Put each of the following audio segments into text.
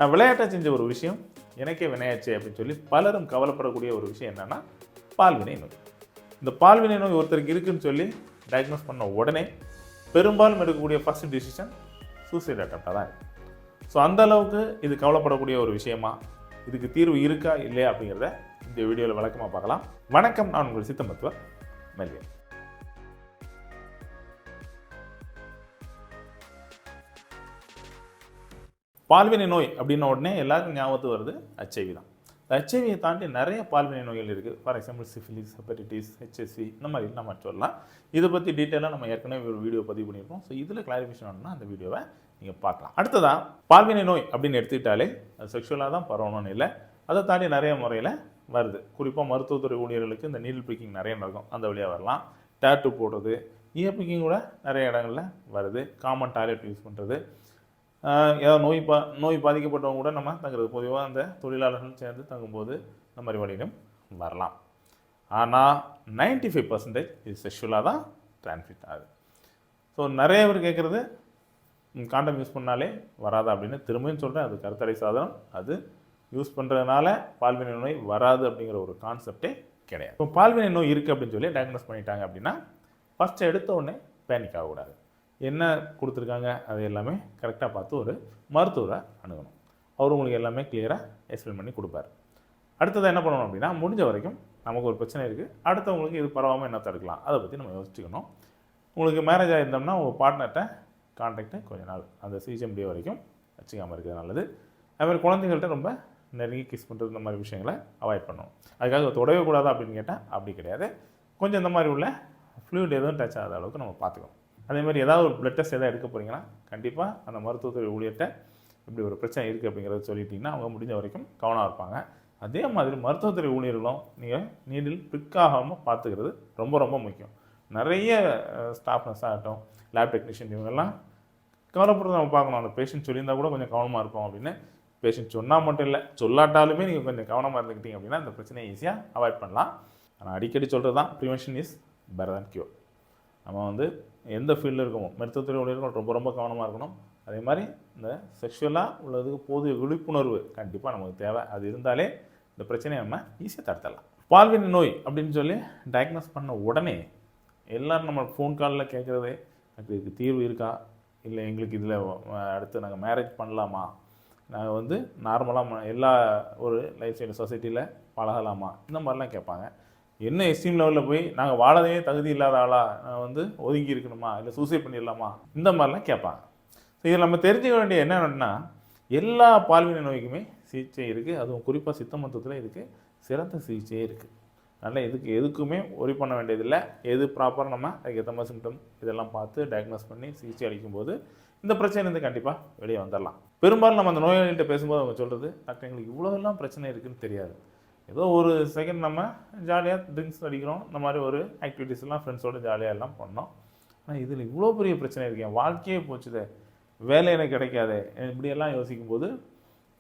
நான் விளையாட்டாக செஞ்ச ஒரு விஷயம் எனக்கே வினையாச்சு அப்படின்னு சொல்லி பலரும் கவலைப்படக்கூடிய ஒரு விஷயம் என்னென்னா பால்வினை நோய். இந்த பால்வினை நோய் ஒருத்தருக்கு இருக்குன்னு சொல்லி டயக்னோஸ் பண்ண உடனே பெரும்பாலும் எடுக்கக்கூடிய ஃபர்ஸ்ட் டிசிஷன் சூசைட் அட்டம்ப்டாக தான் இருக்குது. ஸோ அந்த அளவுக்கு இது கவலைப்படக்கூடிய ஒரு விஷயமா, இதுக்கு தீர்வு இருக்கா இல்லையா அப்படிங்கிறத இந்த வீடியோவில் விளக்கமாக பார்க்கலாம். வணக்கம், நான் உங்கள் சித்த மருத்துவர் மெல்வின். பால்வினை நோய் அப்படின்ன உடனே எல்லாருக்கும் ஞாபகத்துக்கு வருது ஹெச்ஐவி தான். இந்த ஹெச்ஐவியை தாண்டி நிறைய பால்வினை நோய்கள் இருக்குது. For example syphilis, hepatitis, HSV, இந்த மாதிரி நம்ம சொல்லலாம். இதை பற்றி டீட்டெயிலாக நம்ம ஏற்கனவே ஒரு வீடியோ பதிவு பண்ணியிருக்கோம். ஸோ இதில் கிளாரிஃபிகேஷன் வேணும்னா அந்த வீடியோவை நீங்கள் பார்க்கலாம். அடுத்ததான் பால்வினை நோய் அப்படின்னு எடுத்துக்கிட்டாலே அது செக்ஷுவலாக தான் பரவணும்னு இல்லை, அதை தாண்டி நிறைய முறையில் வருது. குறிப்பாக மருத்துவத்துறை ஊழியர்களுக்கு இந்த நீடில் பிக்கிங் நிறைய நடக்கும், அந்த வழியாக வரலாம். டேட்டு போடுறது, இயர் பிக்கிங் கூட நிறைய இடங்களில் வருது. காமன் டாய்லெட் யூஸ் பண்ணுறது, ஏதாவது நோய் பாதிக்கப்பட்டவங்க கூட நம்ம தங்குறது, பொதுவாக அந்த தொழிலாளர்கள் சேர்ந்து தங்கும்போது இந்த மாதிரி வழியிலும் வரலாம். ஆனால் 95% இது செக்ஷுவலாக தான் டிரான்ஸ்மிட் ஆகுது. ஸோ நிறைய பேர் கேட்குறது காண்டம் யூஸ் பண்ணாலே வராதா அப்படின்னு. திரும்பியும் சொல்கிறேன், அது கருத்தடை சாதனம். அது யூஸ் பண்ணுறதுனால பால்வினை நோய் வராது அப்படிங்கிற ஒரு கான்செப்டே கிடையாது. இப்போ பால்வினை நோய் இருக்குது அப்படின்னு சொல்லி டயக்னோஸ் பண்ணிட்டாங்க அப்படின்னா ஃபஸ்ட்டு எடுத்த உடனே பேனிக் ஆகக்கூடாது. என்ன கொடுத்துருக்காங்க அது எல்லாமே கரெக்டாக பார்த்து ஒரு மருத்துவரை அணுகணும். அவர் உங்களுக்கு எல்லாமே கிளியராக எக்ஸ்பிளைன் பண்ணி கொடுப்பார். அடுத்தது என்ன பண்ணணும் அப்படின்னா, முடிஞ்ச வரைக்கும் நமக்கு ஒரு பிரச்சனை இருக்குது, அடுத்தவங்களுக்கு இது பரவாமல் என்ன தடுக்கலாம், அதை பற்றி நம்ம யோசிச்சுக்கணும். உங்களுக்கு மேரேஜ் ஆகிருந்தோம்னா உங்கள் பார்ட்னர்கிட்ட கான்டாக்டை கொஞ்ச நாள் அந்த சிஜிஎம்டி வரைக்கும் வச்சுக்காமல் இருக்கிறது நல்லது. அதுமாதிரி குழந்தைங்கள்ட்ட ரொம்ப நெருங்கி கிஸ் பண்ணுறது, இந்த மாதிரி விஷயங்களை அவாய்ட் பண்ணணும். அதுக்காக தொடவே கூடாதா அப்படின்னு கேட்டால் அப்படி கிடையாது. கொஞ்சம் இந்த மாதிரி உள்ள ஃப்ளூயிட் எதுவும் டச் ஆகாத அளவுக்கு நம்ம பார்த்துக்கணும். அதேமாதிரி ஏதாவது ஒரு பிளட் டெஸ்ட் எதாவது எடுக்க போகிறீங்கன்னா கண்டிப்பாக அந்த மருத்துவத்துறை ஊழியர்கிட்ட இப்படி ஒரு பிரச்சனை இருக்குது அப்படிங்கிறத சொல்லிட்டிங்கன்னா அவங்க முடிஞ்ச வரைக்கும் கவனம் இருப்பாங்க. அதே மாதிரி மருத்துவத்துறை ஊழியர்களும் நீங்கள் நீடில் பிக்காகாமல் பார்த்துக்கிறது ரொம்ப ரொம்ப முக்கியம். நிறைய ஸ்டாஃப் நர்ஸ் ஆகட்டும், லேப் டெக்னீஷியன், இவங்கெல்லாம் கவலைப்படுறது நம்ம பார்க்கணும். அந்த பேஷண்ட் சொல்லியிருந்தால் கூட கொஞ்சம் கவனமாக இருப்போம் அப்படின்னு. பேஷண்ட் சொன்னால் மட்டும் இல்லை, சொல்லாட்டாலுமே நீங்கள் கொஞ்சம் கவனமாக இருந்துக்கிட்டீங்க அப்படின்னா அந்த பிரச்சனையை ஈஸியாக அவாய்ட் பண்ணலாம். ஆனால் அடிக்கடி சொல்கிறது தான், prevention is better than cure. நம்ம எந்த ஃபீல்டில் இருக்கோமோ மருத்துவத்துறை ஊழியர்கள் ரொம்ப ரொம்ப கவனமாக இருக்கணும். அதே மாதிரி இந்த செக்ஷுவலாக உள்ளதுக்கு போதிய விழிப்புணர்வு கண்டிப்பாக நமக்கு தேவை. அது இருந்தாலே இந்த பிரச்சனையை நம்ம ஈஸியாக தடுத்துடலாம். பால்வினை நோய் அப்படின்னு சொல்லி டயக்னோஸ் பண்ண உடனே எல்லோரும் நம்ம ஃபோன் காலில் கேட்குறதே, இதுக்கு தீர்வு இருக்கா, இல்லை எங்களுக்கு இதில் அடுத்து நாங்கள் மேரேஜ் பண்ணலாமா, நாங்கள் நார்மலாக எல்லா ஒரு லைஃப் ஸ்டைல் சொசைட்டியில் பழகலாமா, இந்த மாதிரிலாம் கேட்பாங்க. என்ன எஸ்டீம் லெவலில் போய் நாங்கள் வாழவே தகுதி இல்லாத ஆளா, நான் ஒதுங்கி இருக்கணுமா, இல்லை சூசைட் பண்ணிடலாமா, இந்த மாதிரிலாம் கேட்பாங்க. ஸோ இதில் நம்ம தெரிஞ்சுக்க வேண்டிய என்னென்னா, எல்லா பால்வினை நோய்க்குமே சிகிச்சை இருக்குது. அதுவும் குறிப்பாக சித்த மருத்துவத்தில் இதுக்கு சிறந்த சிகிச்சையே இருக்குது. அதனால் எதுக்குமே ஒரி பண்ண வேண்டியதில்லை. எது ப்ராப்பராக நம்ம அதுக்கு ஏற்ற மாதிரி சிம்டம் இதெல்லாம் பார்த்து டயக்னோஸ் பண்ணி சிகிச்சை அளிக்கும்போது இந்த பிரச்சனை கண்டிப்பாக வெளியே வந்துடலாம். பெரும்பாலும் நம்ம அந்த நோயாளிகிட்ட பேசும்போது அவங்க சொல்கிறது, டாக்டர் எங்களுக்கு இவ்வளோலாம் பிரச்சனை இருக்குதுன்னு தெரியாது, ஏதோ ஒரு செகண்ட் நம்ம ஜாலியாக ட்ரிங்க்ஸ் அடிக்கிறோம், இந்த மாதிரி ஒரு ஆக்டிவிட்டீஸ்லாம் ஃப்ரெண்ட்ஸோடு ஜாலியாக எல்லாம் பண்ணோம், ஆனால் இதில் இவ்வளோ பெரிய பிரச்சனை இருக்கேன், வாழ்க்கையே போச்சுதே, வேலை எனக்கு கிடைக்காது, இப்படியெல்லாம் யோசிக்கும்போது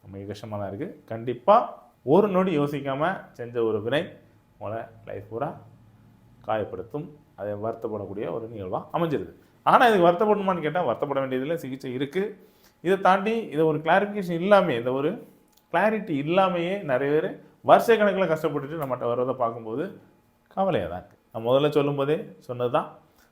நம்ம கஷ்டமாக தான் இருக்குது. கண்டிப்பாக ஒரு நொடி யோசிக்காமல் செஞ்ச ஒரு வினை உங்களை லைஃப் பூரா காயப்படுத்தும். அதை வருத்தப்படக்கூடிய ஒரு நிகழ்வாக அமைஞ்சிருது. ஆனால் இதுக்கு வருத்தப்படணுமான்னு கேட்டால் வருத்தப்பட வேண்டியதில் சிகிச்சை இருக்குது. இதை தாண்டி இதை ஒரு கிளாரிஃபிகேஷன் இல்லாமல், இந்த ஒரு கிளாரிட்டி இல்லாமையே நிறைய பேர் வருஷ கணக்கில் கஷ்டப்பட்டுட்டு நம்மகிட்ட வர்றதை பார்க்கும்போது கவலையாக தான் இருக்குது. நான் முதல்ல சொல்லும்போதே சொன்னது தான்.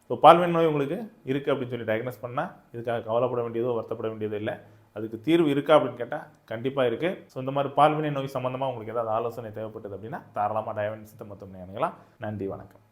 ஸோ பால்வினை நோய் உங்களுக்கு இருக்குது அப்படின்னு சொல்லி டயக்னோஸ் பண்ணால் இதுக்காக கவலைப்பட வேண்டியதோ வருத்தப்பட வேண்டியதோ இல்லை. அதுக்கு தீர்வு இருக்கா அப்படின்னு கேட்டால் கண்டிப்பாக இருக்குது. ஸோ இந்த மாதிரி பால்வினை நோய் சம்மந்தமாக உங்களுக்கு ஏதாவது ஆலோசனை தேவைப்பட்டது அப்படின்னா தாராளமாக டயவன் சித்த மருத்துவமனை அணுகலாம். நன்றி, வணக்கம்.